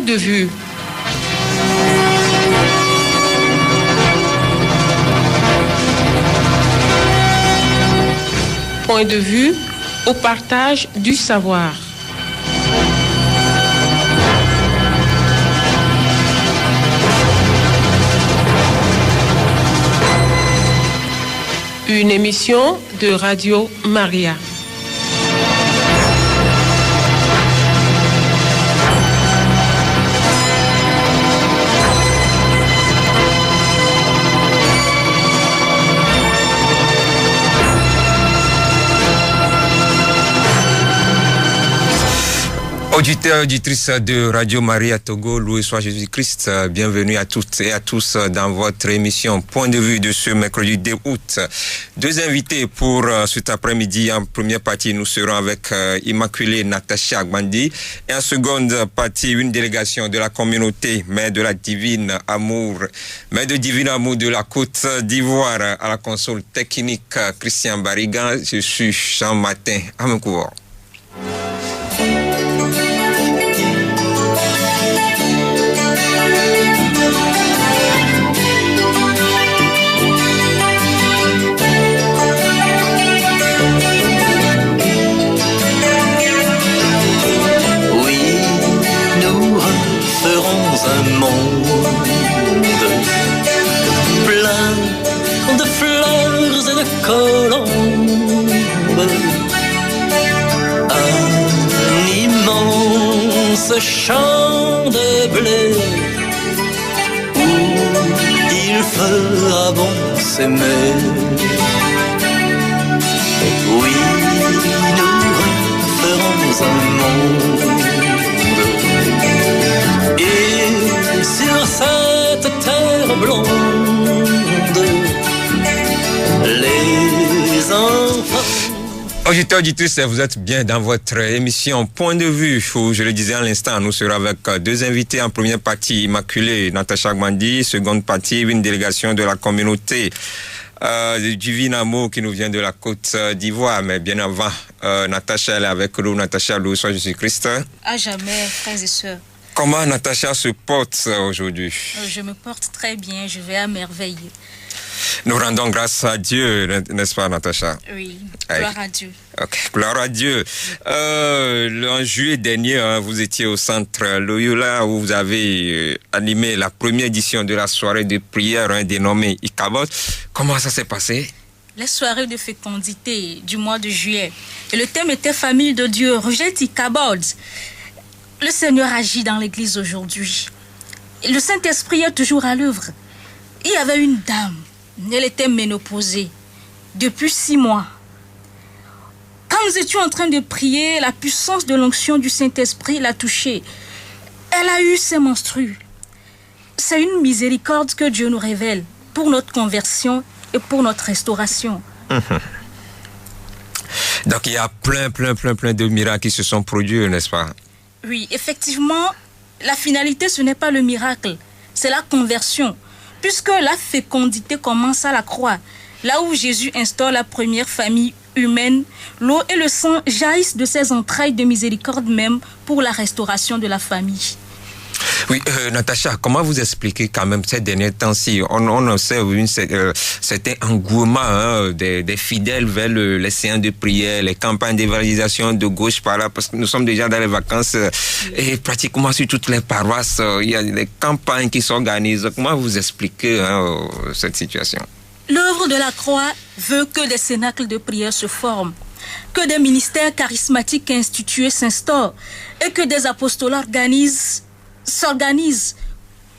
Point de vue. Point de vue au partage du savoir. Une émission de Radio Maria. Auditeurs, auditrices de Radio Maria Togo, loué soit Jésus-Christ, bienvenue à toutes et à tous dans votre émission Point de vue de ce mercredi 2 août. Deux invités pour cet après-midi. En première partie, nous serons avec Immaculée Natacha Agbandi et en seconde partie, une délégation de la communauté Mère de Divine Amour de la Côte d'Ivoire à la console technique Christian Barigan. Je suis Jean-Martin Amekour. Un monde plein de fleurs et de colombes, un immense champ de blé où il fera bon s'aimer. Oui, nous ferons un monde. Et sur cette terre blonde, les enfants... Auditeurs, auditrices, vous êtes bien dans votre émission Point de vue, où je le disais à l'instant, nous serons avec deux invités. En première partie, Immaculée Natacha Agbandi, seconde partie, une délégation de la communauté Divine Amour qui nous vient de la Côte d'Ivoire. Mais bien avant, Natacha, elle est avec nous. Natacha, loué soit Jésus-Christ. À jamais, frères et sœurs. Comment Natacha se porte aujourd'hui? Je me porte très bien, je vais à merveille. Nous rendons grâce à Dieu, n'est-ce pas, Natacha? Oui, gloire à Dieu. Ok, gloire à Dieu. En juillet dernier, vous étiez au centre Loyola où vous avez animé la première édition de la soirée de prière dénommée Ikabod. Comment ça s'est passé? Les soirées de fécondité du mois de juillet. Et le thème était Famille de Dieu, rejette Ikabod. Le Seigneur agit dans l'église aujourd'hui. Le Saint-Esprit est toujours à l'œuvre. Il y avait une dame, elle était ménopausée depuis 6 mois. Quand nous étions en train de prier, la puissance de l'onction du Saint-Esprit l'a touchée. Elle a eu ses menstrues. C'est une miséricorde que Dieu nous révèle pour notre conversion et pour notre restauration. Donc il y a plein de miracles qui se sont produits, n'est-ce pas? Oui, effectivement, la finalité, ce n'est pas le miracle, c'est la conversion. Puisque la fécondité commence à la croix, là où Jésus instaure la première famille humaine, l'eau et le sang jaillissent de ses entrailles de miséricorde même pour la restauration de la famille. Oui, Natacha, comment vous expliquez quand même ces derniers temps-ci? On observe un certain engouement des fidèles vers les séances de prière, les campagnes d'évangélisation de gauche par là, parce que nous sommes déjà dans les vacances et pratiquement sur toutes les paroisses, il y a des campagnes qui s'organisent. Comment vous expliquez cette situation? L'œuvre de la croix veut que des cénacles de prière se forment, que des ministères charismatiques institués s'instaurent et que des apostolats s'organisent.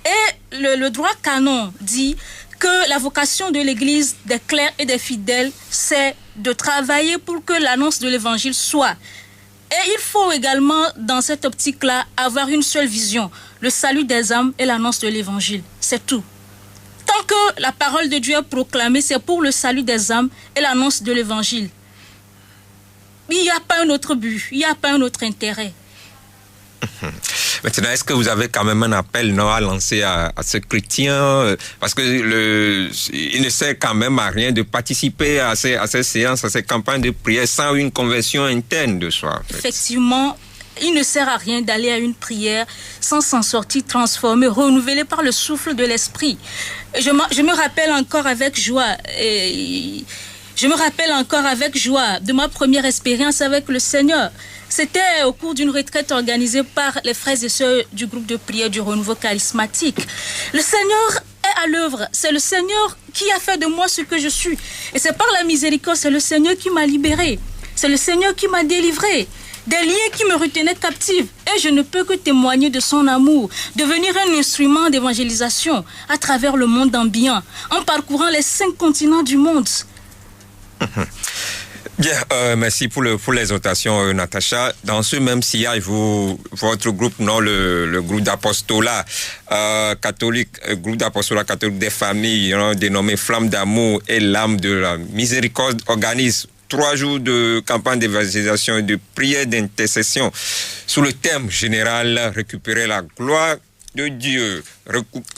Et le droit canon dit que la vocation de l'Église, des clercs et des fidèles, c'est de travailler pour que l'annonce de l'Évangile soit. Et il faut également, dans cette optique-là, avoir une seule vision, le salut des âmes et l'annonce de l'Évangile. C'est tout. Tant que la parole de Dieu est proclamée, c'est pour le salut des âmes et l'annonce de l'Évangile. Il n'y a pas un autre but, il n'y a pas un autre intérêt. Maintenant, est-ce que vous avez quand même un appel à lancer à ce chrétien? Parce que il ne sert quand même à rien de participer à ces séances, à ces campagnes de prière sans une conversion interne de soi. En fait. Effectivement, il ne sert à rien d'aller à une prière sans s'en sortir transformé, renouvelé par le souffle de l'esprit. Je me rappelle encore avec joie de ma première expérience avec le Seigneur. C'était au cours d'une retraite organisée par les frères et sœurs du groupe de prière du renouveau charismatique. Le Seigneur est à l'œuvre. C'est le Seigneur qui a fait de moi ce que je suis. Et c'est par la miséricorde, c'est le Seigneur qui m'a libéré. C'est le Seigneur qui m'a délivré des liens qui me retenaient captive. Et je ne peux que témoigner de son amour, devenir un instrument d'évangélisation à travers le monde ambiant, en parcourant les 5 continents du monde. Bien, merci pour l'exhortation, Natacha. Dans ce même sillage, votre groupe, non, le groupe d'apostolat catholique, groupe d'apostolat catholique des familles, dénommé Flamme d'amour et l'âme de la miséricorde, organise 3 jours de campagne d'évangélisation et de prière d'intercession sous le thème général récupérer la gloire de Dieu,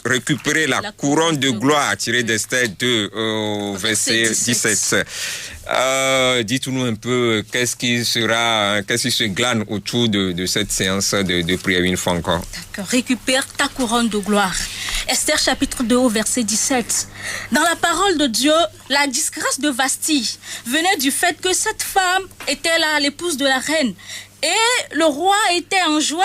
récupérer la couronne de gloire tirée d'Esther 2 verset 17. Dites-nous un peu qu'est-ce qui se glane autour de cette séance de prière une fois encore. D'accord. Récupère ta couronne de gloire. Esther chapitre 2 au verset 17. Dans la parole de Dieu, la disgrâce de Vasti venait du fait que cette femme était l'épouse de la reine. Et le roi était en joie.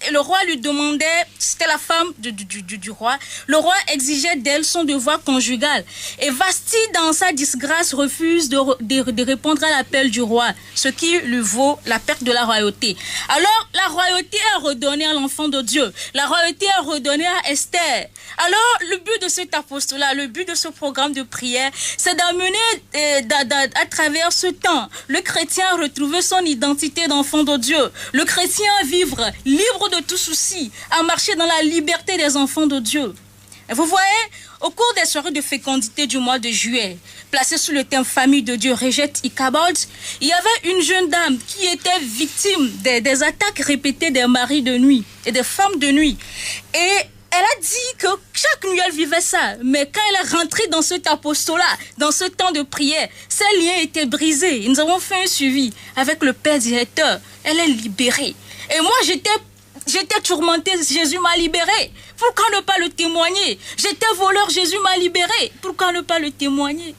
Et le roi lui demandait, c'était la femme du roi, le roi exigeait d'elle son devoir conjugal. Et Vasti, dans sa disgrâce, refuse de répondre à l'appel du roi, ce qui lui vaut la perte de la royauté. Alors, la royauté est redonnée à l'enfant de Dieu. La royauté est redonnée à Esther. Alors, le but de cet apostolat, le but de ce programme de prière, c'est d'amener à travers ce temps, le chrétien à retrouver son identité d'enfant de Dieu. Le chrétien à vivre libre de tout souci, à marcher dans la liberté des enfants de Dieu. Et vous voyez, au cours des soirées de fécondité du mois de juillet, placées sous le thème Famille de Dieu, Régette Ichabod, il y avait une jeune dame qui était victime des attaques répétées des maris de nuit et des femmes de nuit. Et elle a dit que chaque nuit, elle vivait ça. Mais quand elle est rentrée dans cet apostolat, dans ce temps de prière, ses liens étaient brisés. Et nous avons fait un suivi avec le père directeur. Elle est libérée. Et moi, j'étais tourmentée, Jésus m'a libérée. Pourquoi ne pas le témoigner? J'étais voleur, Jésus m'a libérée. Pourquoi ne pas le témoigner?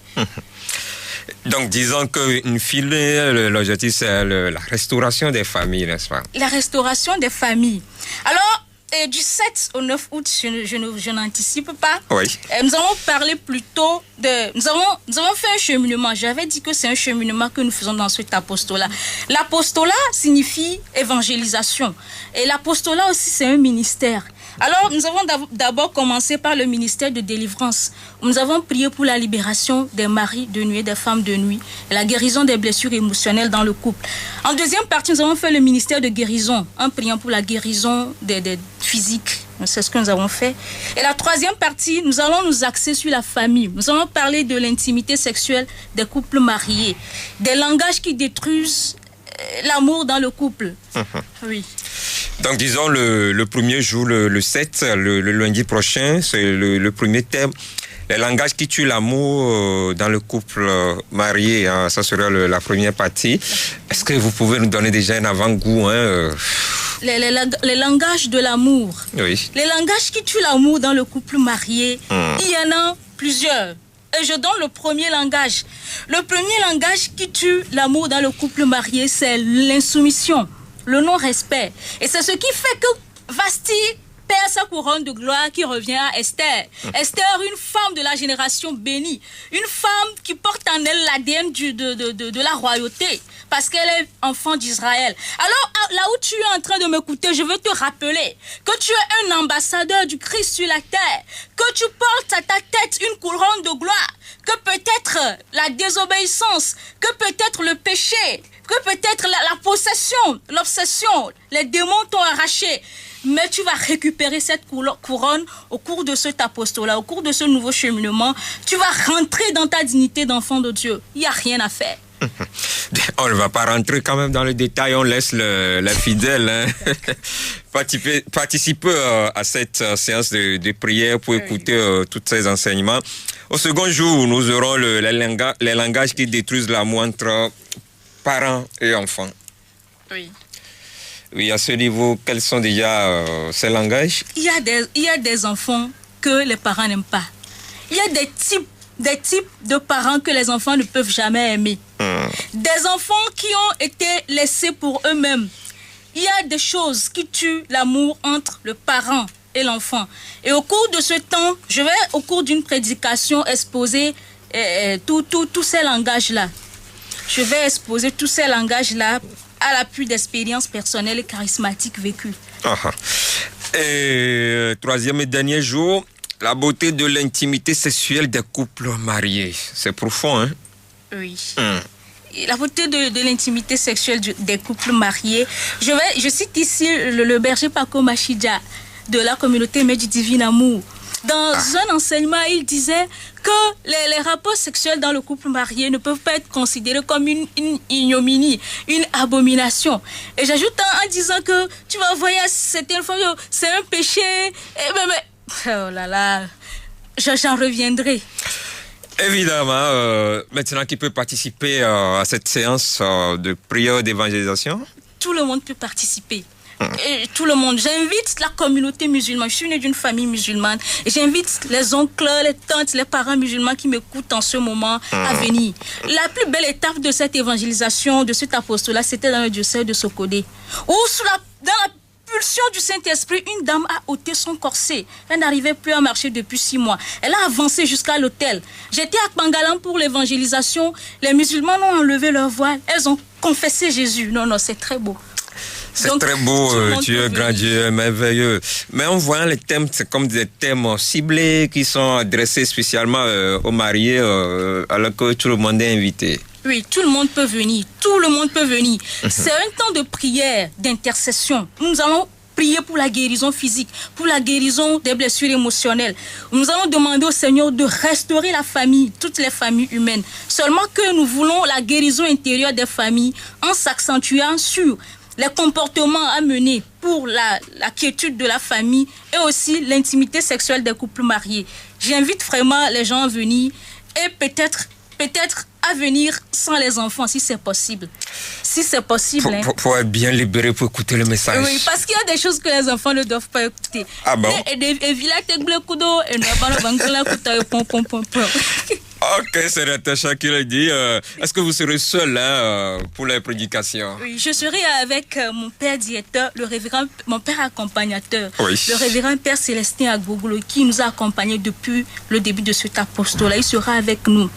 Donc, disons qu'une filière, l'objectif, c'est la restauration des familles, n'est-ce pas? La restauration des familles. Alors, du 7 au 9 août, je n'anticipe pas. Oui. Nous avons parlé plutôt de... Nous avons fait un cheminement. J'avais dit que c'est un cheminement que nous faisons dans cet apostolat. L'apostolat signifie évangélisation. Et l'apostolat aussi, c'est un ministère. Alors, nous avons d'abord commencé par le ministère de délivrance. Nous avons prié pour la libération des maris de nuit et des femmes de nuit, et la guérison des blessures émotionnelles dans le couple. En deuxième partie, nous avons fait le ministère de guérison, en priant pour la guérison des physiques. C'est ce que nous avons fait. Et la troisième partie, nous allons nous axer sur la famille. Nous allons parler de l'intimité sexuelle des couples mariés, des langages qui détruisent l'amour dans le couple. Oui. Donc, disons, le premier jour, le 7, le lundi prochain, c'est le premier thème. Les langages qui tuent l'amour dans le couple marié, hein, ça sera la première partie. Est-ce que vous pouvez nous donner déjà un avant-goût les langages de l'amour. Oui. Les langages qui tuent l'amour dans le couple marié, il y en a plusieurs. Et je donne le premier langage. Le premier langage qui tue l'amour dans le couple marié, c'est l'insoumission, le non-respect. Et c'est ce qui fait que Vasti perd sa couronne de gloire qui revient à Esther. Esther, une femme de la génération bénie, une femme qui porte en elle l'ADN de la royauté, parce qu'elle est enfant d'Israël. Alors, là où tu es en train de m'écouter, je veux te rappeler que tu es un ambassadeur du Christ sur la terre, que tu portes à ta tête une couronne de gloire, que peut-être la désobéissance, que peut-être le péché, que peut-être la possession, l'obsession, les démons t'ont arraché. Mais tu vas récupérer cette couronne au cours de cet apostolat, au cours de ce nouveau cheminement. Tu vas rentrer dans ta dignité d'enfant de Dieu. Il n'y a rien à faire. On ne va pas rentrer quand même dans le détail, on laisse la fidèle participer à cette séance de prière pour écouter tous ces enseignements. Au second jour, nous aurons les langages qui détruisent l'amour entre parents et enfants. Oui. Oui, à ce niveau, quels sont déjà ces langages? Il y a des enfants que les parents n'aiment pas. Il y a des types de parents que les enfants ne peuvent jamais aimer. Des enfants qui ont été laissés pour eux-mêmes. Il y a des choses qui tuent l'amour entre le parent et l'enfant. Et au cours de ce temps, je vais, au cours d'une prédication, exposer tous ces langages-là. Je vais exposer tous ces langages-là à l'appui d'expériences personnelles et charismatiques vécues. Et troisième et dernier jour, la beauté de l'intimité sexuelle des couples mariés. C'est profond, hein? Oui. La beauté de l'intimité sexuelle des couples mariés. Je cite ici le berger Paco Machidja de la communauté Mère du Divin Amour. Dans un enseignement, il disait que les rapports sexuels dans le couple marié ne peuvent pas être considérés comme une ignominie, une abomination. Et j'ajoute en disant que tu vas voir certaines fois, c'est un péché. Mais oh là là, j'en reviendrai. Évidemment, maintenant qui peut participer à cette séance de prière d'évangélisation? Tout le monde peut participer. Et tout le monde. J'invite la communauté musulmane. Je suis née d'une famille musulmane. Et j'invite les oncles, les tantes, les parents musulmans qui m'écoutent en ce moment à venir. La plus belle étape de cette évangélisation, de cet apostolat, c'était dans le diocèse de Sokodé. Où dans la pulsion du Saint-Esprit, une dame a ôté son corset. Elle n'arrivait plus à marcher depuis 6 mois. Elle a avancé jusqu'à l'hôtel. J'étais à Pangalan pour l'évangélisation. Les musulmans ont enlevé leur voile. Elles ont confessé Jésus. Non, c'est très beau. C'est donc très beau, Dieu, grand Dieu, merveilleux. Mais en voyant les thèmes, c'est comme des thèmes ciblés qui sont adressés spécialement aux mariés, alors que tout le monde est invité. Oui, tout le monde peut venir. Tout le monde peut venir. C'est un temps de prière, d'intercession. Nous allons prier pour la guérison physique, pour la guérison des blessures émotionnelles. Nous allons demander au Seigneur de restaurer la famille, toutes les familles humaines. Seulement que nous voulons la guérison intérieure des familles en s'accentuant sur les comportements à mener pour la quiétude de la famille et aussi l'intimité sexuelle des couples mariés. J'invite vraiment les gens à venir et peut-être à venir sans les enfants si c'est possible. Si c'est possible. Pour être bien libéré pour écouter le message. Oui, parce qu'il y a des choses que les enfants ne doivent pas écouter. Ah bon? Ok, c'est Natacha qui le dit. Est-ce que vous serez seul pour les prédications? Oui, je serai avec mon père directeur, mon père accompagnateur, oui. Le révérend père Célestin Agbogolo, qui nous a accompagnés depuis le début de cet apostolat. Il sera avec nous.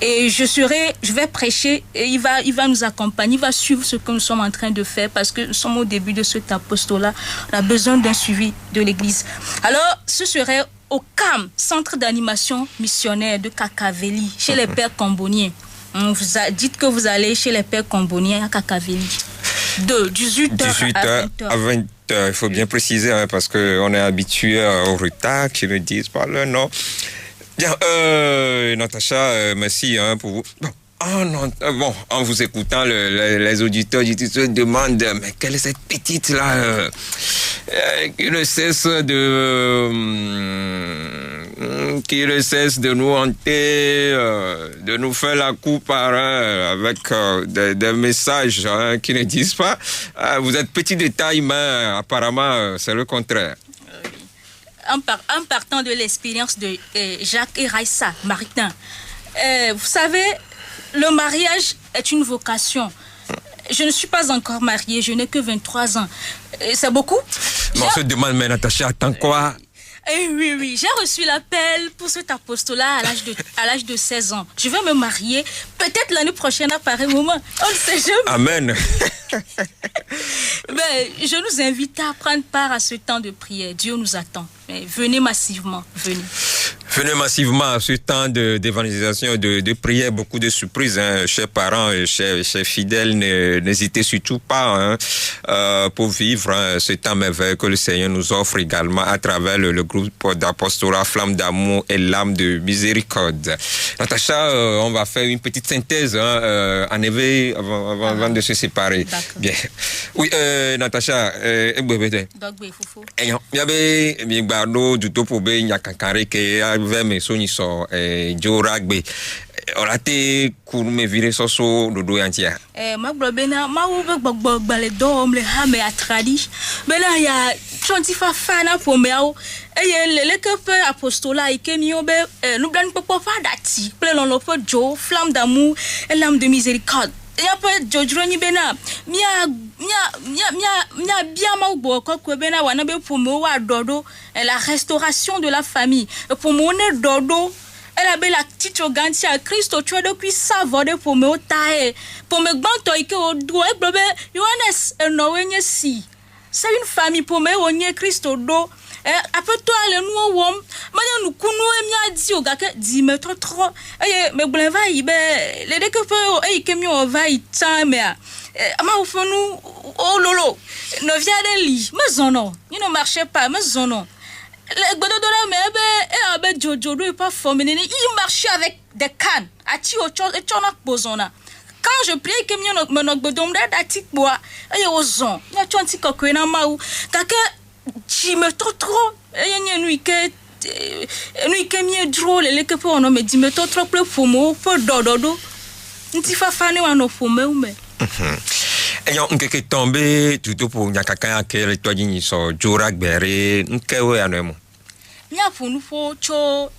Et je vais prêcher et il va nous accompagner, il va suivre ce que nous sommes en train de faire parce que nous sommes au début de cet apostolat. On a besoin d'un suivi de l'Église. Alors, ce serait au CAM, Centre d'animation missionnaire de Kakaveli, chez les pères Comboniens. Dites que vous allez chez les pères Comboniens à Kakaveli. De 18h à 20h. Il faut bien préciser parce qu'on est habitué au retard, qui me disent pas le nom. Bien, Natacha, merci pour vous. Bon, en vous écoutant, les auditeurs se demandent, mais quelle est cette petite-là qui ne cesse de nous hanter, de nous faire la coupe avec des messages qui ne disent pas. Vous êtes petit de taille, mais apparemment, c'est le contraire. En partant de l'expérience de Jacques et Raissa Maritain, vous savez, le mariage est une vocation. Je ne suis pas encore mariée, je n'ai que 23 ans. C'est beaucoup? On se demande, mais Natacha, attends quoi? Oui, j'ai reçu l'appel pour cet apostolat à l'âge de 16 ans. Je vais me marier, peut-être l'année prochaine à pareil moment. On ne sait jamais. Amen. Mais je nous invite à prendre part à ce temps de prière. Dieu nous attend. Mais venez massivement, venez. Venez massivement à ce temps d'évangélisation, de prière, beaucoup de surprises, chers parents, chers fidèles, n'hésitez surtout pas pour vivre ce temps merveilleux que le Seigneur nous offre également à travers le groupe d'apostolat Flamme d'amour et l'âme de miséricorde. Natacha, on va faire une petite synthèse en éveil avant de se séparer. Bien. Oui, Natacha, Olate kurume vire soso dodo yantia. Ma blobena ma ube gbogbo le dom le ha me atradi. Bena ya chanti fa fana pour me au. Le que peu apostola ikemi obe nous blan popo fa dati. Plein lo fo jo flamme d'amour et l'âme de miséricorde. Ya pe jojroni bena mia bien ma ubo ko bena wana be pour me wa dodo la restauration de la famille. Pour mon dodo elle avait la petite organtie à Christ au tueur de qui savode pour me tailler pour me banto ike au doigt blobe Johannes no si c'est une famille pour me onye Christ au dos après toi le nous wom manya nous kunu emia di ogake di metro trop me blenva ibe le de que peut kemi o va itame ama ofonu oh lolo no via de lit mais non il ne marchait pas mais non. Le Gododora mais Jojo n'est pas formé. Il marchait avec des cannes. Ati ocho et chona bozona. Quand je prie que mon godom d'atik bois et ozon. Ya chonti kokwena mau. Kaka tu me trop. Et nuit que mieux drôle les que pour on me dit me trop plus fumo pour dododo. Nti fa fane wa no fume ume. Ayant que tombé tout pour nyakaka ke le toji ni so jorak bere nkewe anemo. Mia funu fo cho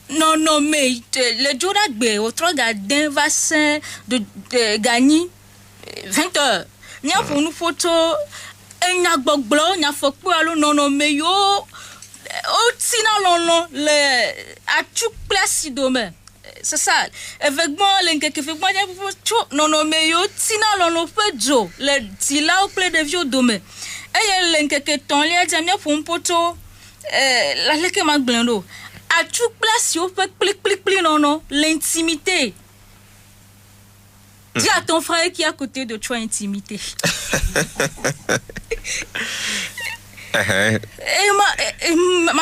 non mais le jorak be au trois gardien vassin de gagner 20 heures. Mia funu photo enya gbogbo nya fokpo alo non mais yo o tina lon le a tout place demain. C'est ça. Effectivement, l'enquête fait moi non mais yo tina lon fait jo le tila au plein de vieux domaine. Et l'enquête ton li a jamia pour un poteau la leke mag blendo. A tout place yo fait pli non l'intimité. Dis à ton frère qui est à côté de toi intimité. Ma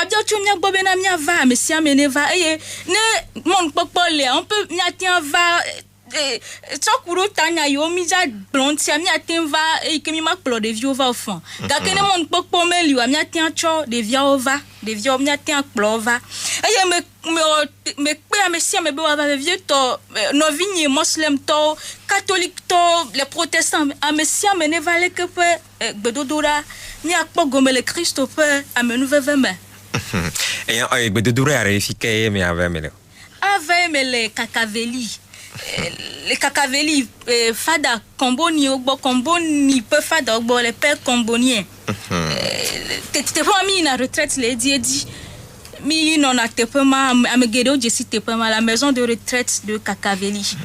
dia tu mia bobena mia va mais si amene va ne mon popole on peut mia tien va tsokuro tanya yo mi ja blontia mia tien va que mi ma plo de vieux va au fond da que ne mon popole me liwa mia tien cho de vieux va de vieux mia tien plo va me pe me si me be va vieux to no vigne muslim to catholique to les protestants a me si amene va le que pe bedodora ni akpo gome le Christ peut amenu veveme. Et bedodora a réifié mais avec le kakaveli. Les kakaveli fada komboni ogbo komboni peut fada ogbo le père kombonien. T'es pas mis na retraite les dit mi non a te pas ma amegedo je cite pas la maison de retraite de kakaveli.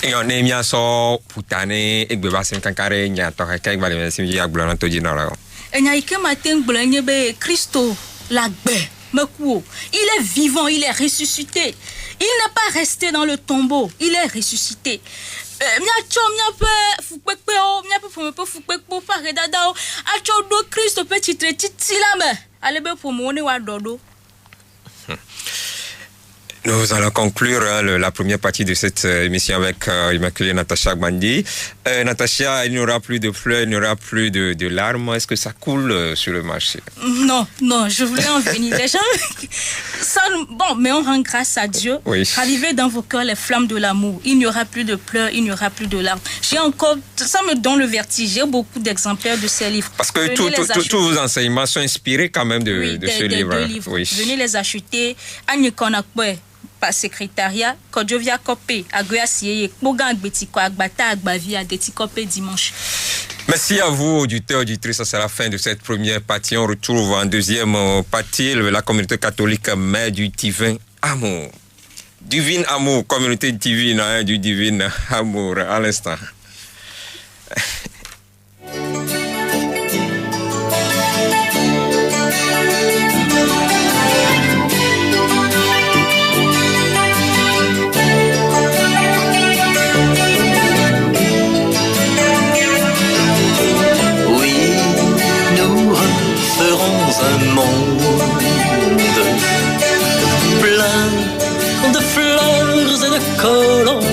Et on est mis à so putane et beba sen kankare nya to ka ba le sim ya gblona to ji nora. Et nya ike matin gblonye be Christo la gbe mekuo. Il est vivant, il est ressuscité. Il n'est pas resté dans le tombeau, il est ressuscité. Mia cho mia pe fukpekpe o mia pe fome pe fukpekpo pa redada o a cho do Christo pe titre titila me alebe pomone wa dodo. Nous allons conclure la première partie de cette émission avec Immaculée Natacha Gbandi. Natacha, il n'y aura plus de fleurs, il n'y aura plus de larmes. Est-ce que ça coule sur le marché? Non, je voulais en venir. Les gens, bon, mais on rend grâce à Dieu. Oui. Ravivez dans vos cœurs les flammes de l'amour. Il n'y aura plus de pleurs, il n'y aura plus de larmes. J'ai encore, ça me donne le vertige. J'ai beaucoup d'exemplaires de ces livres. Parce que tous vos enseignements sont inspirés quand même de ce livre. Deux livres. Oui. Venez les acheter. Agne Konakwe. Par secrétariat, Kodjovia Kopé, Agoya Sieye, Mogan Betiko, Agbata, Agbavia, Detikopé dimanche. Merci à vous, auditeurs, auditrices. C'est la fin de cette première partie. On retrouve en deuxième partie la communauté catholique Mère du Divin Amour. Divine Amour, communauté divine, hein, du divin amour, à l'instant. Un monde plein de fleurs et de colombes,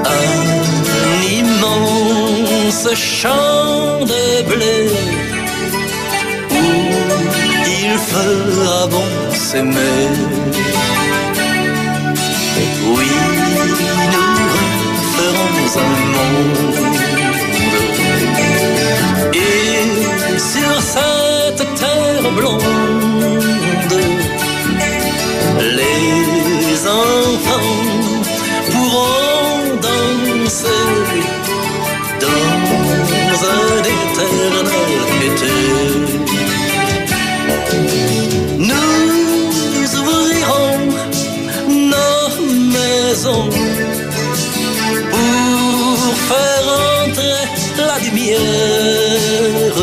un immense champ de blé où il fera bon s'aimer. un monde. Et sur cette terre blonde, les enfants pourront danser dans un éternel été. Nous ouvrirons nos maisons pour faire entrer la lumière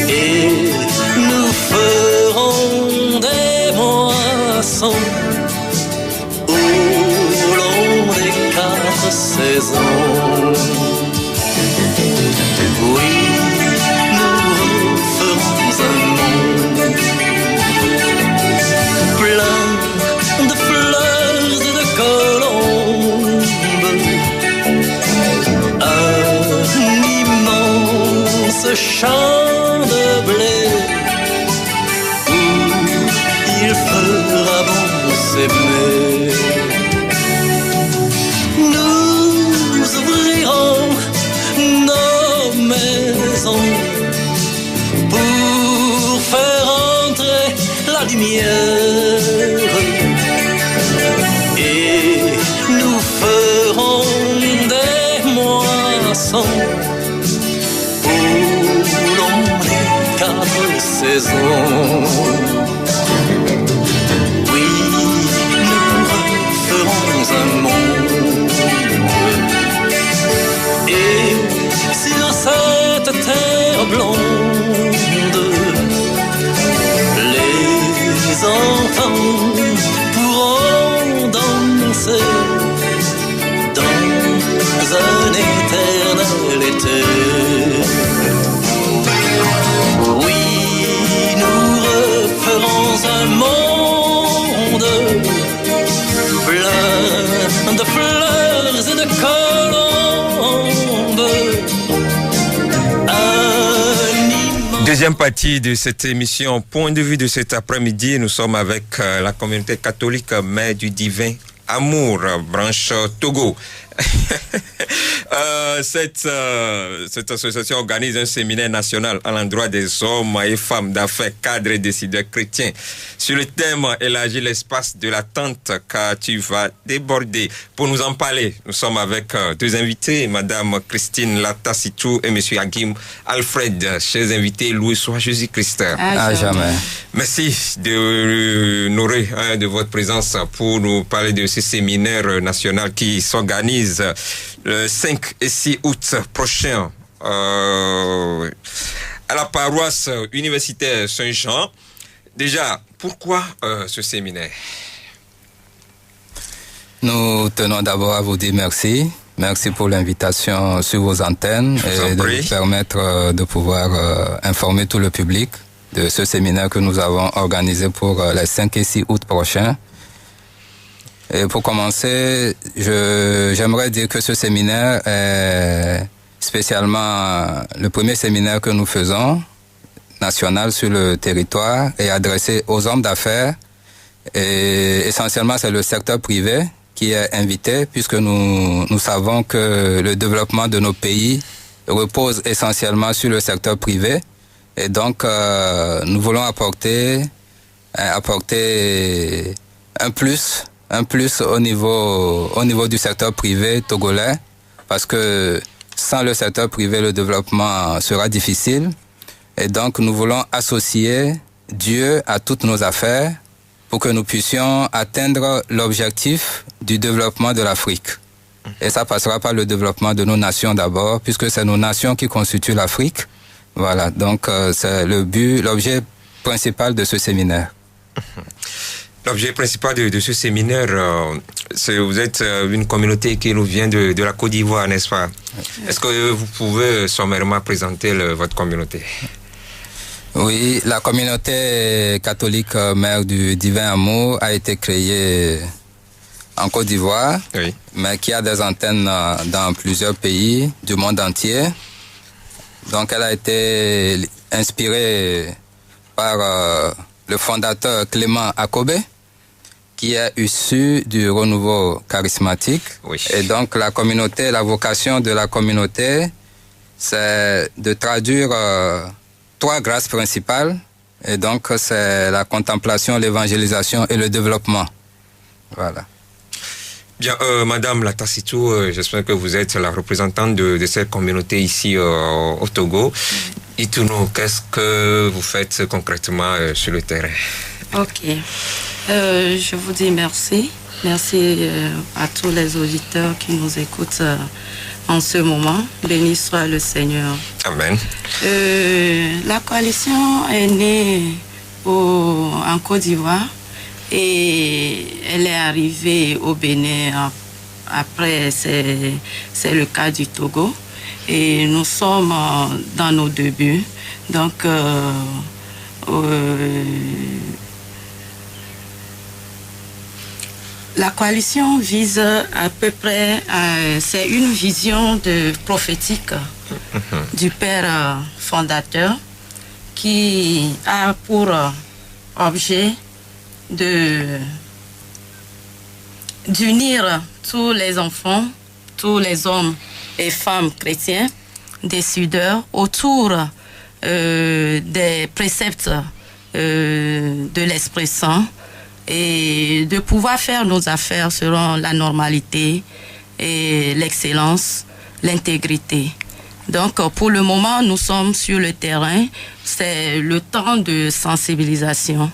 et nous ferons des moissons au long des 4 saisons. Oui, nous referons un monde plein de fleurs et de colombes, un immense champ de blé où il fera bon s'aimer. Nous ouvrirons nos maisons pour faire entrer la lumière et nous ferons des moissons au long des 4 saisons. Oui, nous referons un monde et sur cette terre blonde, les enfants pourront danser dans un éternel été. Oui, nous referons un monde plein de fleurs et de colombes. Deuxième partie de cette émission, point de vue de cet après-midi, nous sommes avec la communauté catholique Mère du Divin Amour, branche Togo. Cette association organise un séminaire national à l'endroit des hommes et femmes d'affaires, cadres et décideurs chrétiens sur le thème élargir l'espace de l'attente car tu vas déborder. Pour nous en parler, nous sommes avec deux invités, Madame Christine Latassitou et Monsieur Hakim Alfred. Chers invités, loué soit Jésus-Christ. À jamais. Merci de honorer de votre présence pour nous parler de ce séminaire national qui s'organise le 5 et 6 août prochain à la paroisse universitaire Saint-Jean. Déjà, pourquoi ce séminaire? Nous tenons d'abord à vous dire merci. Merci pour l'invitation sur vos antennes et de nous permettre de pouvoir informer tout le public de ce séminaire que nous avons organisé pour les 5 et 6 août prochains. Et pour commencer, j'aimerais dire que ce séminaire est spécialement le premier séminaire que nous faisons, national sur le territoire, et adressé aux hommes d'affaires. Et essentiellement, c'est le secteur privé qui est invité, puisque nous savons que le développement de nos pays repose essentiellement sur le secteur privé. Et donc, nous voulons apporter un plus au niveau du secteur privé togolais, parce que sans le secteur privé, le développement sera difficile. Et donc, nous voulons associer Dieu à toutes nos affaires pour que nous puissions atteindre l'objectif du développement de l'Afrique. Et ça passera par le développement de nos nations d'abord, puisque c'est nos nations qui constituent l'Afrique. Voilà, donc c'est l'objet principal de ce séminaire. L'objet principal de ce séminaire, vous êtes une communauté qui nous vient de la Côte d'Ivoire, n'est-ce pas? Est-ce que vous pouvez sommairement présenter votre communauté? Oui, la communauté catholique Mère du Divin Amour a été créée en Côte d'Ivoire, oui, mais qui a des antennes dans plusieurs pays du monde entier. Donc elle a été inspirée par le fondateur Clément Akobé. qui est issu du renouveau charismatique. Oui. Et donc la communauté, la vocation de la communauté, c'est de traduire 3 grâces principales. Et donc c'est la contemplation, l'évangélisation et le développement. Voilà. Bien, Madame Latassitou, j'espère que vous êtes la représentante de cette communauté ici au Togo. Dites-nous, qu'est-ce que vous faites concrètement sur le terrain? Ok. Je vous dis merci. Merci à tous les auditeurs qui nous écoutent en ce moment. Béni soit le Seigneur. Amen. La coalition est née en Côte d'Ivoire et elle est arrivée au Bénin après, c'est le cas du Togo. Et nous sommes dans nos débuts. Donc, la coalition vise à peu près, c'est une vision prophétique du père fondateur qui a pour objet d'unir tous les enfants, tous les hommes et femmes chrétiens, décideurs, autour des préceptes de l'Esprit Saint et de pouvoir faire nos affaires selon la normalité et l'excellence, l'intégrité. Donc, pour le moment, nous sommes sur le terrain. C'est le temps de sensibilisation.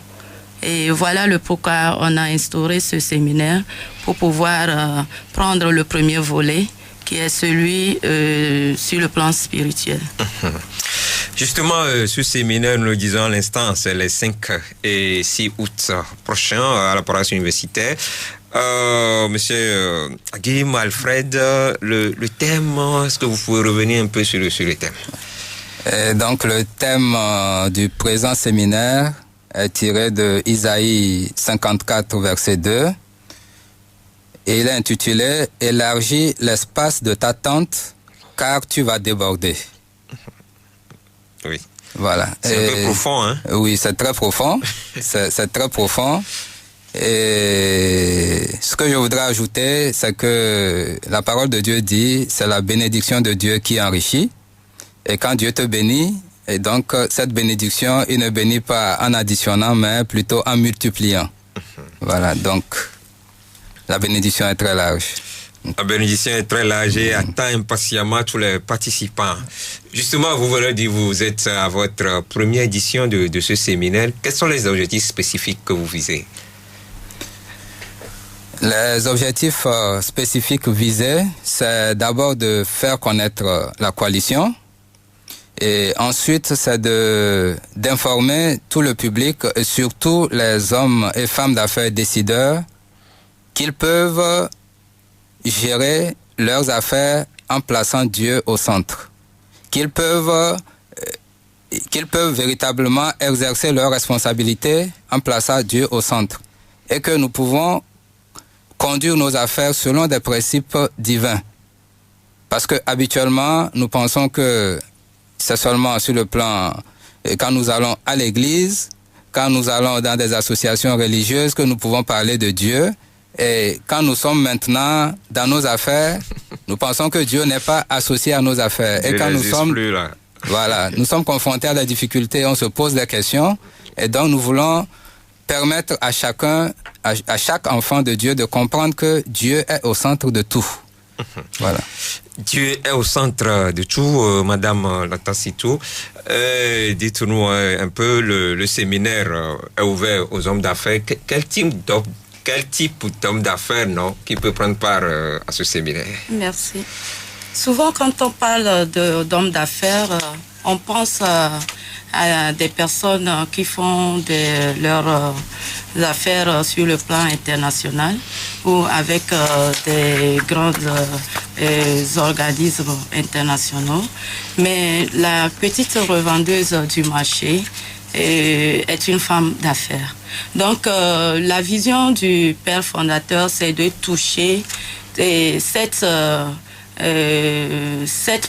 Et voilà le pourquoi on a instauré ce séminaire pour pouvoir prendre le premier volet, qui est celui sur le plan spirituel. Justement, ce séminaire, nous le disons à l'instant, c'est les 5 et 6 août prochains à la paroisse universitaire. Monsieur Aguim, Alfred, le thème, est-ce que vous pouvez revenir un peu sur le thème? Et donc, le thème du présent séminaire est tiré de Isaïe 54, verset 2. Et il est intitulé « Élargis l'espace de ta tente, car tu vas déborder ». Oui. Voilà. C'est un peu profond, hein? Oui, c'est très profond. c'est très profond. Et ce que je voudrais ajouter, c'est que la parole de Dieu dit, c'est la bénédiction de Dieu qui enrichit. Et quand Dieu te bénit, et donc cette bénédiction, il ne bénit pas en additionnant, mais plutôt en multipliant. Voilà, donc la bénédiction est très large. La bénédiction est très large et attend impatiemment tous les participants. Justement, vous venez de dire, vous êtes à votre première édition de ce séminaire. Quels sont les objectifs spécifiques que vous visez? Les objectifs spécifiques visés, c'est d'abord de faire connaître la coalition. Et ensuite, c'est d'informer tout le public, et surtout les hommes et femmes d'affaires décideurs, qu'ils peuvent gérer leurs affaires en plaçant Dieu au centre. Qu'ils peuvent véritablement exercer leurs responsabilités en plaçant Dieu au centre. Et que nous pouvons conduire nos affaires selon des principes divins. Parce que habituellement, nous pensons que c'est seulement sur le plan, quand nous allons à l'église, quand nous allons dans des associations religieuses, que nous pouvons parler de Dieu. Et quand nous sommes maintenant dans nos affaires, nous pensons que Dieu n'est pas associé à nos affaires. Et quand nous sommes, voilà, nous sommes confrontés à des difficultés, on se pose des questions. Et donc nous voulons permettre à chacun, à chaque enfant de Dieu de comprendre que Dieu est au centre de tout. Voilà. Dieu est au centre de tout, Madame Latassitou. Dites-nous un peu, le séminaire est ouvert aux hommes d'affaires. Quel type d'homme d'affaires qui peut prendre part à ce séminaire? Merci. Souvent, quand on parle d'hommes d'affaires, on pense à des personnes qui font leurs affaires sur le plan international ou avec des grands organismes internationaux. Mais la petite revendeuse du marché est une femme d'affaires. Donc, la vision du père fondateur, c'est de toucher cette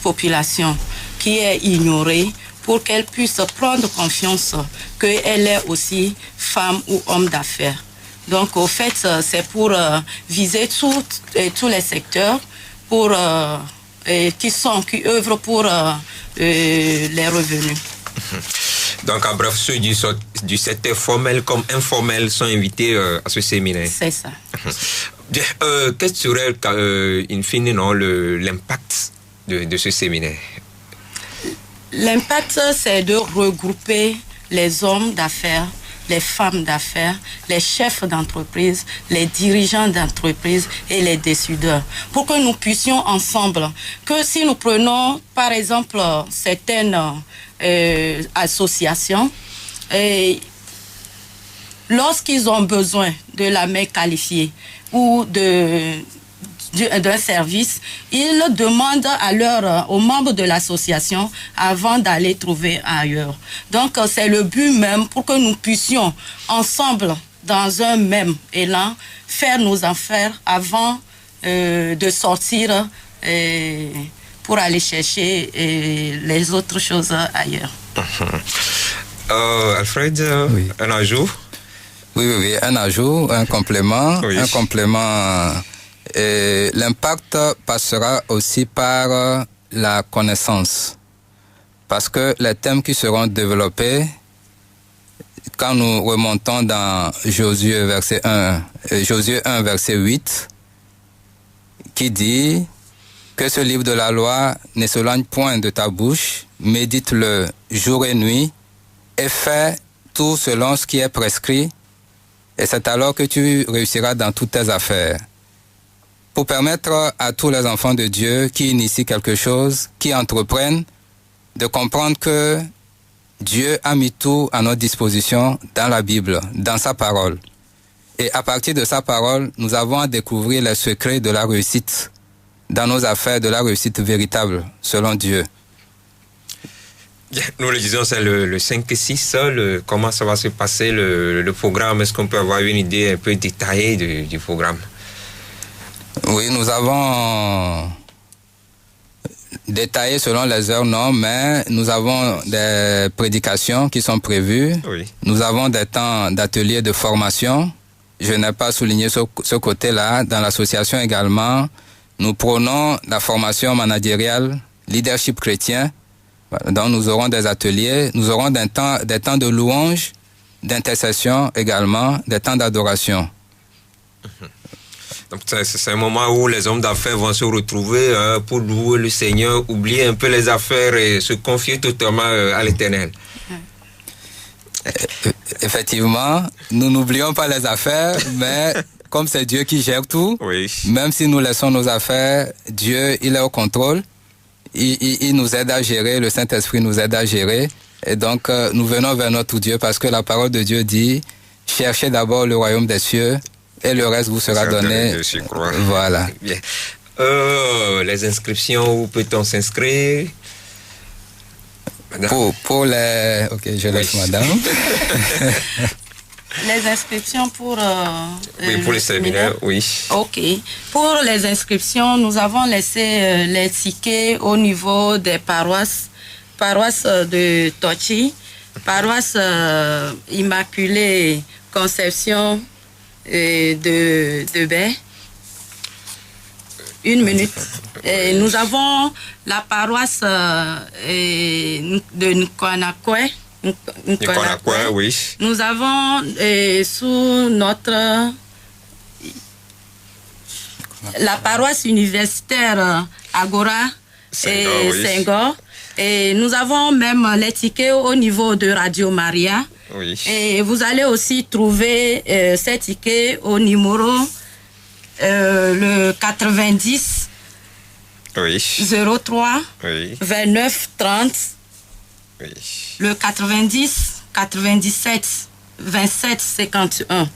population qui est ignorée pour qu'elle puisse prendre confiance qu'elle est aussi femme ou homme d'affaires. Donc, au fait, c'est pour viser tous les secteurs qui œuvrent pour les revenus. Donc, en bref, ceux du secteur formel comme informel sont invités à ce séminaire. C'est ça. Bien, quel serait, in fine, l'impact de ce séminaire? L'impact, c'est de regrouper les hommes d'affaires, les femmes d'affaires, les chefs d'entreprise, les dirigeants d'entreprise et les décideurs, pour que nous puissions ensemble, que si nous prenons par exemple certaines associations, lorsqu'ils ont besoin de la main qualifiée ou d'un service, ils demandent aux membres de l'association avant d'aller trouver ailleurs. Donc, c'est le but même pour que nous puissions ensemble, dans un même élan, faire nos affaires avant de sortir pour aller chercher les autres choses ailleurs. Alfred, oui. Un ajout? Oui, un ajout, un complément. Oui. Un complément. L'impact passera aussi par la connaissance. Parce que les thèmes qui seront développés, quand nous remontons dans Josué, verset 1, Josué 1, verset 8, qui dit que ce livre de la loi ne s'éloigne point de ta bouche, médite-le jour et nuit, et fais tout selon ce qui est prescrit, et c'est alors que tu réussiras dans toutes tes affaires. Pour permettre à tous les enfants de Dieu qui initient quelque chose, qui entreprennent, de comprendre que Dieu a mis tout à notre disposition dans la Bible, dans sa parole. Et à partir de sa parole, nous avons à découvrir les secrets de la réussite dans nos affaires, de la réussite véritable, selon Dieu. Nous le disons, c'est le 5 et 6, comment ça va se passer le programme? Est-ce qu'on peut avoir une idée un peu détaillée du programme? Oui, nous avons détaillé selon les heures, non, mais nous avons des prédications qui sont prévues. Oui. Nous avons des temps d'ateliers de formation. Je n'ai pas souligné ce côté-là. Dans l'association également, nous prônons la formation managériale, leadership chrétien. Donc nous aurons des ateliers, nous aurons des temps de louange, d'intercession également, des temps d'adoration. Donc c'est un moment où les hommes d'affaires vont se retrouver pour louer le Seigneur, oublier un peu les affaires et se confier totalement à l'Éternel. Effectivement, nous n'oublions pas les affaires, mais comme c'est Dieu qui gère tout, oui. Même si nous laissons nos affaires, Dieu, il est au contrôle. Il nous aide à gérer, le Saint-Esprit nous aide à gérer. Et donc, nous venons vers notre Dieu parce que la parole de Dieu dit, cherchez d'abord le royaume des cieux et le reste vous sera donné. Voilà. Bien. Les inscriptions, où peut-on s'inscrire? Pour les... Ok, je laisse madame. Les inscriptions pour... oui, pour les séminaires, oui. Ok. Pour les inscriptions, nous avons laissé les tickets au niveau des paroisses. Paroisse de Tochi, paroisse Immaculée Conception de Baie. Une minute. Et nous avons la paroisse de Nkonakwe. Oui. Nous avons sous notre la paroisse universitaire Agora et Senghor. Et nous avons même les tickets au niveau de Radio Maria. Oui. Et vous allez aussi trouver ces tickets au numéro le 90 oui. 03 oui. 29 30. Oui. Le 90 97 27 51.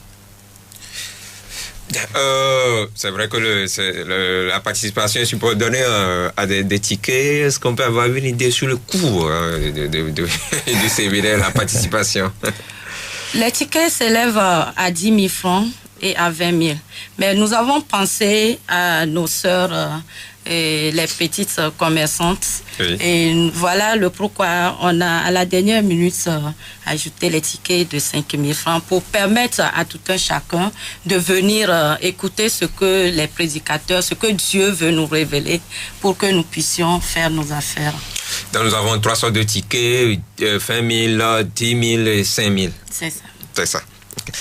C'est vrai que la participation est subordonnée à des tickets. Est-ce qu'on peut avoir une idée sur le coût du séminaire, la participation? Les tickets s'élèvent à 10 000 francs et à 20 000. Mais nous avons pensé à nos sœurs et les petites commerçantes. Oui. Et voilà le pourquoi on a à la dernière minute ajouté les tickets de 5 000 francs pour permettre à tout un chacun de venir écouter ce que les prédicateurs, ce que Dieu veut nous révéler pour que nous puissions faire nos affaires. Donc nous avons 3 sortes de tickets, 20 000, 10 000 et 5 000. C'est ça. C'est ça. Okay.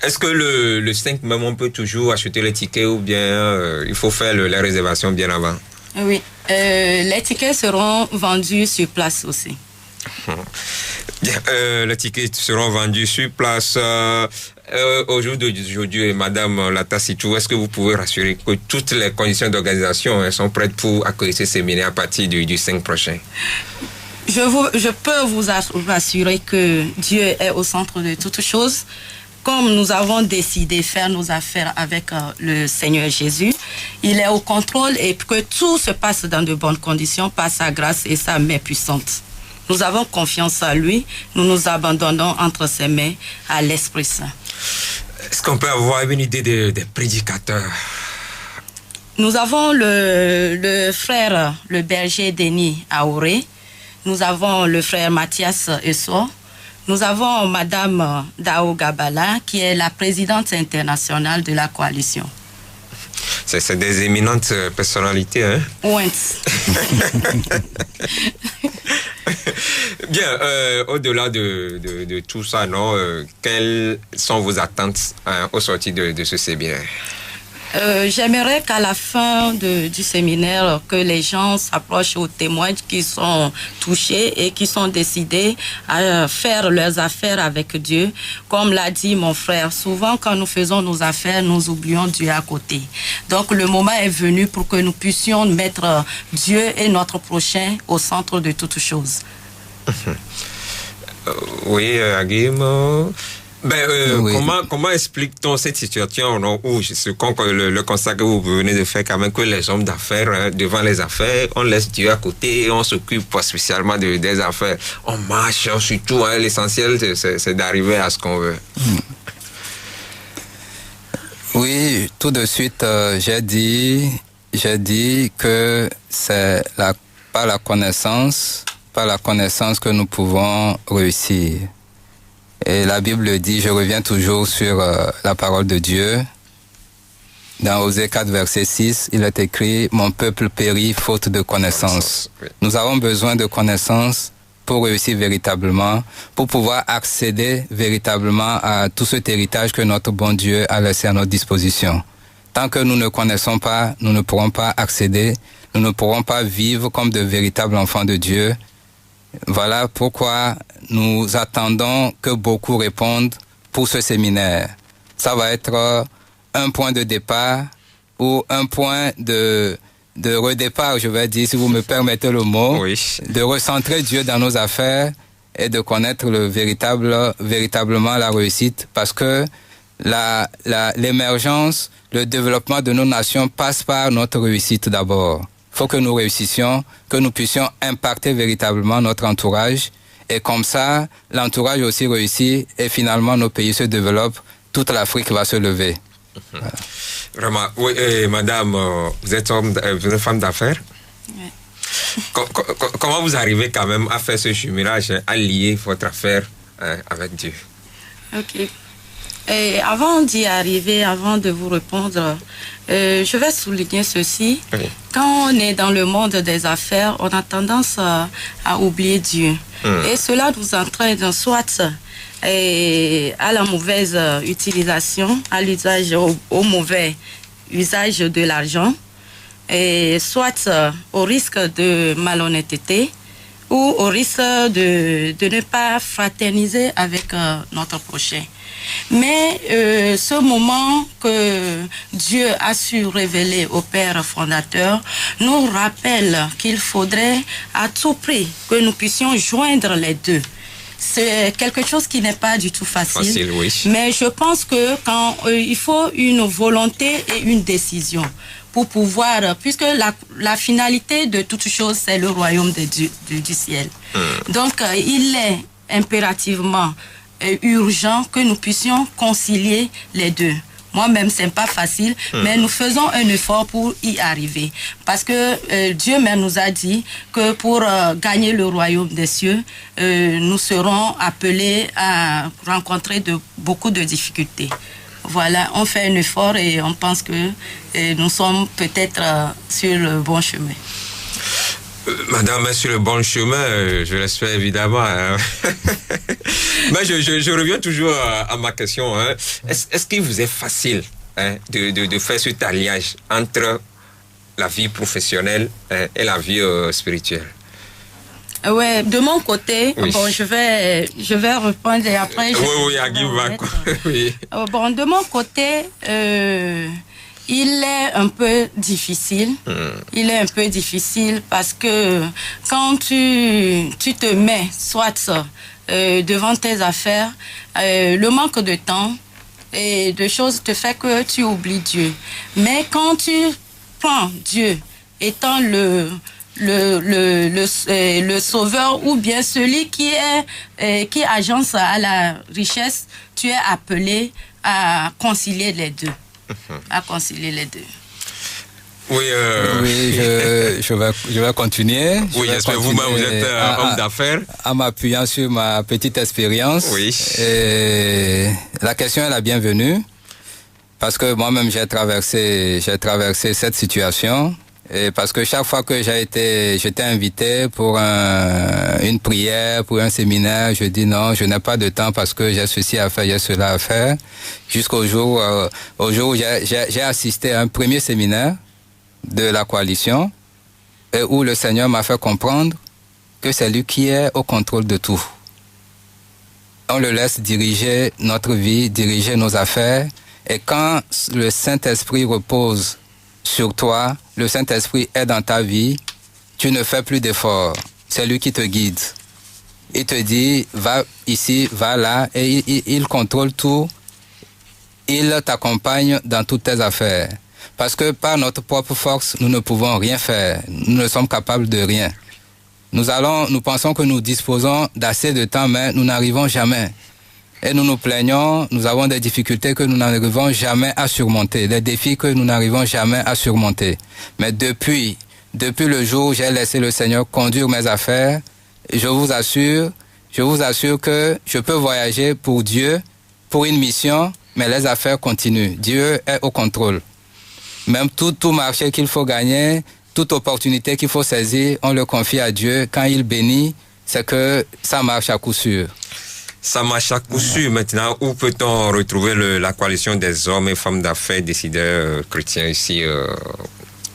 Est-ce que le 5 même, on peut toujours acheter les tickets ou bien il faut faire la réservation bien avant? Oui, les tickets seront vendus sur place aussi. Bien, les tickets seront vendus sur place. Au jour d'aujourd'hui, Madame Latassitou, est-ce que vous pouvez rassurer que toutes les conditions d'organisation sont prêtes pour accueillir ce séminaire à partir du 5 prochain? Je peux vous assurer que Dieu est au centre de toutes choses. Comme nous avons décidé de faire nos affaires avec le Seigneur Jésus, il est au contrôle et que tout se passe dans de bonnes conditions par sa grâce et sa main puissante. Nous avons confiance en lui, nous nous abandonnons entre ses mains à l'Esprit Saint. Est-ce qu'on peut avoir une idée des prédicateurs? Nous avons le frère, le berger Denis Aouré. Nous avons le frère Mathias Esso. Nous avons Madame Dao Gabala, qui est la présidente internationale de la coalition. C'est des éminentes personnalités, hein? Oui. Bien, au-delà de tout ça, non, quelles sont vos attentes au sortir de ce séminaire? J'aimerais qu'à la fin du séminaire, que les gens s'approchent aux témoins qui sont touchés et qui sont décidés à faire leurs affaires avec Dieu. Comme l'a dit mon frère, souvent quand nous faisons nos affaires, nous oublions Dieu à côté. Donc le moment est venu pour que nous puissions mettre Dieu et notre prochain au centre de toutes choses. Oui, Agim. Oui. Comment explique-t-on cette situation, non, où le constat que vous venez de faire, quand même, que les hommes d'affaires, devant les affaires, on laisse Dieu à côté et on s'occupe pas spécialement des affaires. On marche, surtout, hein, l'essentiel, c'est d'arriver à ce qu'on veut. Oui, tout de suite, j'ai dit que c'est par la connaissance que nous pouvons réussir. Et la Bible dit, je reviens toujours sur la parole de Dieu. Dans Osée 4, verset 6, il est écrit « Mon peuple périt faute de connaissance ». Nous avons besoin de connaissance pour réussir véritablement, pour pouvoir accéder véritablement à tout cet héritage que notre bon Dieu a laissé à notre disposition. Tant que nous ne connaissons pas, nous ne pourrons pas accéder, nous ne pourrons pas vivre comme de véritables enfants de Dieu. Voilà pourquoi nous attendons que beaucoup répondent pour ce séminaire. Ça va être un point de départ ou un point de redépart, je vais dire, si vous me permettez le mot, oui. De recentrer Dieu dans nos affaires et de connaître véritablement la réussite, parce que l'émergence, le développement de nos nations passe par notre réussite d'abord. Il faut que nous réussissions, que nous puissions impacter véritablement notre entourage. Et comme ça, l'entourage aussi réussit et finalement nos pays se développent. Toute l'Afrique va se lever. Voilà. Vraiment, oui, madame, vous êtes femme d'affaires? Oui. Comment vous arrivez quand même à faire ce jumelage, à lier votre affaire avec Dieu? Ok. Et avant d'y arriver, avant de vous répondre, je vais souligner ceci. Oui. Quand on est dans le monde des affaires, on a tendance à oublier Dieu. Et cela nous entraîne soit à la mauvaise utilisation, à l'usage, au mauvais usage de l'argent, et soit au risque de malhonnêteté ou au risque de ne pas fraterniser avec notre prochain. Mais ce moment que Dieu a su révéler au Père fondateur nous rappelle qu'il faudrait à tout prix que nous puissions joindre les deux. C'est quelque chose qui n'est pas du tout facile, oui. Mais je pense que quand il faut une volonté et une décision pour pouvoir, puisque la finalité de toute chose, c'est le royaume du ciel. Donc, il est impérativement urgent que nous puissions concilier les deux. Moi-même, c'est pas facile, mais nous faisons un effort pour y arriver. Parce que Dieu même nous a dit que pour gagner le royaume des cieux, nous serons appelés à rencontrer beaucoup de difficultés. Voilà, on fait un effort et on pense que nous sommes peut-être sur le bon chemin. Madame est sur le bon chemin, je l'espère évidemment. Hein. Mais je reviens toujours à ma question. Hein. Est-ce qu'il vous est facile de faire cet alliage entre la vie professionnelle et la vie spirituelle? Ouais, de mon côté, oui. Bon, je vais répondre et après. Oui, Agui va. Oui. Bon, de mon côté, il est un peu difficile. Il est un peu difficile parce que quand tu te mets soit devant tes affaires, le manque de temps et de choses te fait que tu oublies Dieu. Mais quand tu prends Dieu étant le sauveur ou bien celui qui agence à la richesse, tu es appelé à concilier les deux. À concilier les deux. Oui, oui, je vais continuer. Oui, j'espère que vous-même vous êtes homme d'affaires. En m'appuyant sur ma petite expérience. Oui. Et la question est la bienvenue parce que moi-même j'ai traversé cette situation. Et parce que chaque fois que j'étais invité pour une prière, pour un séminaire, je dis non, je n'ai pas de temps parce que j'ai ceci à faire, j'ai cela à faire. Jusqu'au jour où j'ai assisté à un premier séminaire de la coalition et où le Seigneur m'a fait comprendre que c'est lui qui est au contrôle de tout. On le laisse diriger notre vie, diriger nos affaires. Et quand le Saint-Esprit repose sur toi, le Saint-Esprit est dans ta vie, tu ne fais plus d'efforts. C'est lui qui te guide. Il te dit, va ici, va là, et il contrôle tout. Il t'accompagne dans toutes tes affaires. Parce que par notre propre force, nous ne pouvons rien faire. Nous ne sommes capables de rien. Nous pensons que nous disposons d'assez de temps, mais nous n'arrivons jamais. Et nous nous plaignons, nous avons des difficultés que nous n'arrivons jamais à surmonter, des défis que nous n'arrivons jamais à surmonter. Mais depuis le jour où j'ai laissé le Seigneur conduire mes affaires, je vous assure que je peux voyager pour Dieu, pour une mission, mais les affaires continuent. Dieu est au contrôle. Même tout marché qu'il faut gagner, toute opportunité qu'il faut saisir, on le confie à Dieu. Quand il bénit, c'est que ça marche à coup sûr. Ça marche à coup sûr. Maintenant, où peut-on retrouver la coalition des hommes et femmes d'affaires décideurs chrétiens ici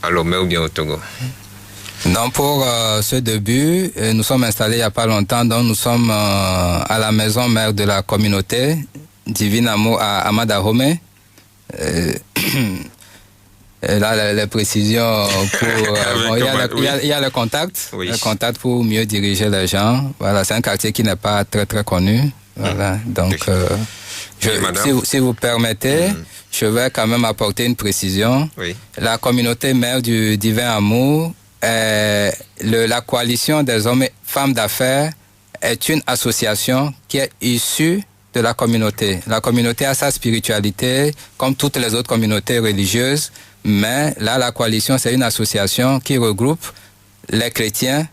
à Lomé ou bien au Togo? Non, pour ce début, nous sommes installés il n'y a pas longtemps, donc nous sommes à la maison mère de la communauté, Divine Amour à Amadahome. Et là, les précisions pour... il y a le contact, oui. Le contact pour mieux diriger les gens. Voilà, c'est un quartier qui n'est pas très, très connu. Voilà, donc, si vous permettez, je vais quand même apporter une précision. Oui. La communauté mère du Divin Amour, la coalition des hommes et femmes d'affaires est une association qui est issue de la communauté. La communauté a sa spiritualité, comme toutes les autres communautés religieuses, mais là, la coalition, c'est une association qui regroupe les chrétiens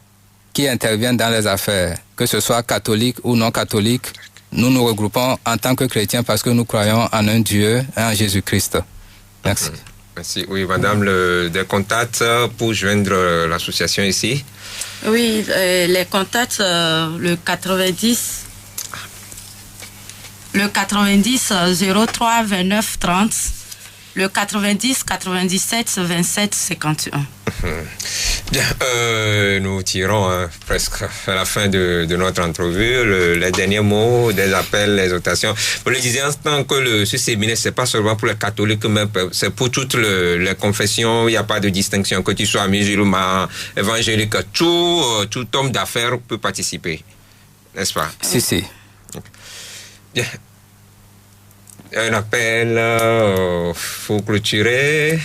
qui interviennent dans les affaires, que ce soit catholiques ou non catholiques. Nous nous regroupons en tant que chrétiens parce que nous croyons en un Dieu et en Jésus-Christ. Merci. Merci. Oui, madame, des contacts pour joindre l'association ici? Oui, les contacts, le 90 03 29 30, le 90 97 27 51. Bien, nous tirons presque à la fin de notre entrevue. Les derniers mots, des appels, les exhortations. Vous le disiez en tant que ce séminaire, c'est pas seulement pour les catholiques, mais c'est pour toutes les confessions. Il n'y a pas de distinction, que tu sois musulman, évangélique, tout homme d'affaires peut participer, n'est-ce pas? Si. Bien. Un appel, faut clôturer.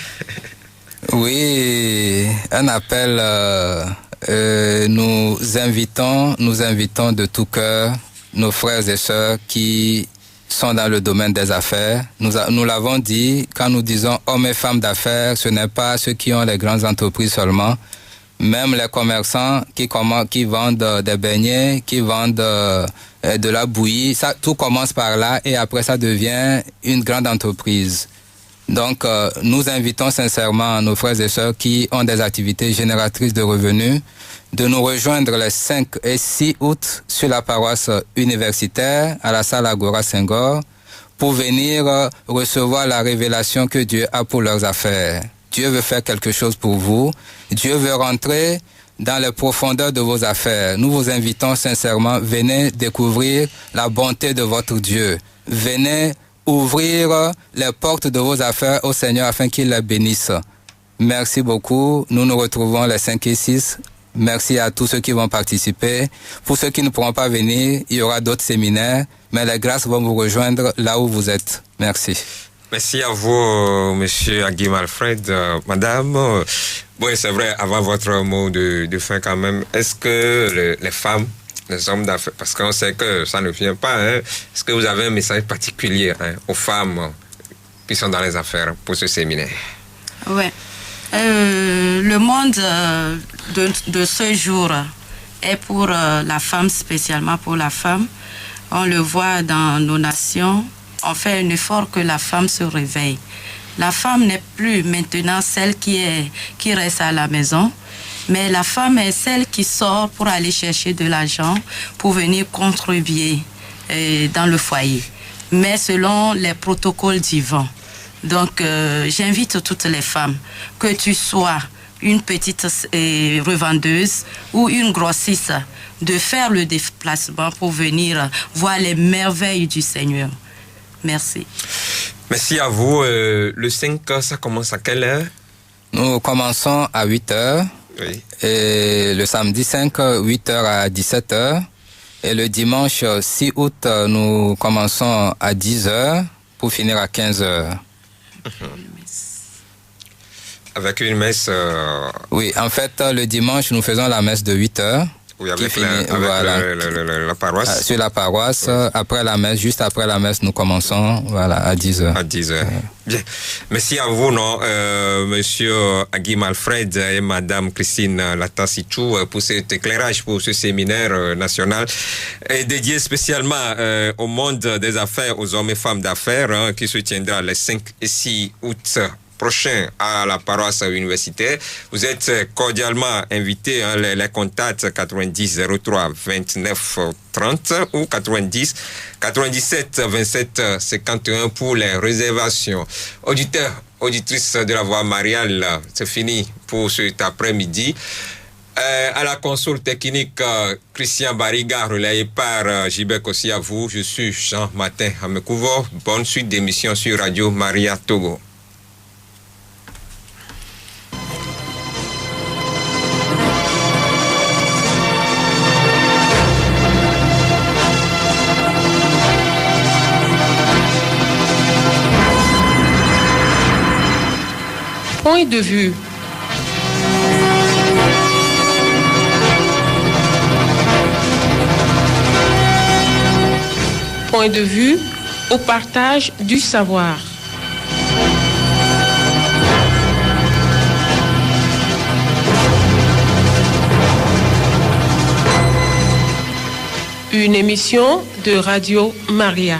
Oui, un appel. Nous invitons de tout cœur nos frères et sœurs qui sont dans le domaine des affaires. Nous l'avons dit, quand nous disons hommes et femmes d'affaires, ce n'est pas ceux qui ont les grandes entreprises seulement. Même les commerçants qui vendent des beignets, qui vendent de la bouillie, ça, tout commence par là et après ça devient une grande entreprise. Donc, nous invitons sincèrement nos frères et sœurs qui ont des activités génératrices de revenus de nous rejoindre les 5 et 6 août sur la paroisse universitaire à la salle Agora Senghor pour venir recevoir la révélation que Dieu a pour leurs affaires. Dieu veut faire quelque chose pour vous. Dieu veut rentrer dans les profondeurs de vos affaires. Nous vous invitons sincèrement, venez découvrir la bonté de votre Dieu. Venez ouvrir les portes de vos affaires au Seigneur afin qu'il les bénisse. Merci beaucoup. Nous nous retrouvons les 5 et 6. Merci à tous ceux qui vont participer. Pour ceux qui ne pourront pas venir, il y aura d'autres séminaires, mais les grâces vont vous rejoindre là où vous êtes. Merci. Merci à vous, Monsieur Aguim Alfred. Madame, oui, c'est vrai, avant votre mot de fin quand même, est-ce que les femmes, les hommes d'affaires, parce qu'on sait que ça ne vient pas, hein, est-ce que vous avez un message particulier aux femmes qui sont dans les affaires pour ce séminaire? Oui. Le monde de ce jour est pour la femme, spécialement pour la femme. On le voit dans nos nations. On fait un effort que la femme se réveille. La femme n'est plus maintenant celle qui reste à la maison, mais la femme est celle qui sort pour aller chercher de l'argent pour venir contribuer dans le foyer, mais selon les protocoles divins. Donc, j'invite toutes les femmes, que tu sois une petite revendeuse ou une grossiste, de faire le déplacement pour venir voir les merveilles du Seigneur. Merci. Merci à vous. Le 5, ça commence à quelle heure? Nous commençons à 8h. Oui. Et le samedi 5, 8h à 17h. Et le dimanche 6 août, nous commençons à 10h pour finir à 15h. Avec une messe... Oui, en fait, le dimanche, nous faisons la messe de 8h. Oui, avec la paroisse. Sur la paroisse, oui. Après la messe, juste après la messe, nous commençons à 10h. À 10h. Bien. Merci à vous, Monsieur Aguim Alfred et Madame Christine Latassichou, pour cet éclairage pour ce séminaire national et dédié spécialement au monde des affaires, aux hommes et femmes d'affaires, qui se tiendra les 5 et 6 août prochain à la paroisse universitaire. Vous êtes cordialement invités, les contacts 90 03 29 30 ou 90 97 27 51 pour les réservations. Auditeurs, auditrices de la Voix Mariale, c'est fini pour cet après-midi. À la console technique, Christian Bariga, relayé par Gilbert Kossi, à vous. Je suis Jean Martin Amekouvo. Bonne suite d'émission sur Radio Maria Togo. Point de vue. Point de vue au partage du savoir. Une émission de Radio Maria.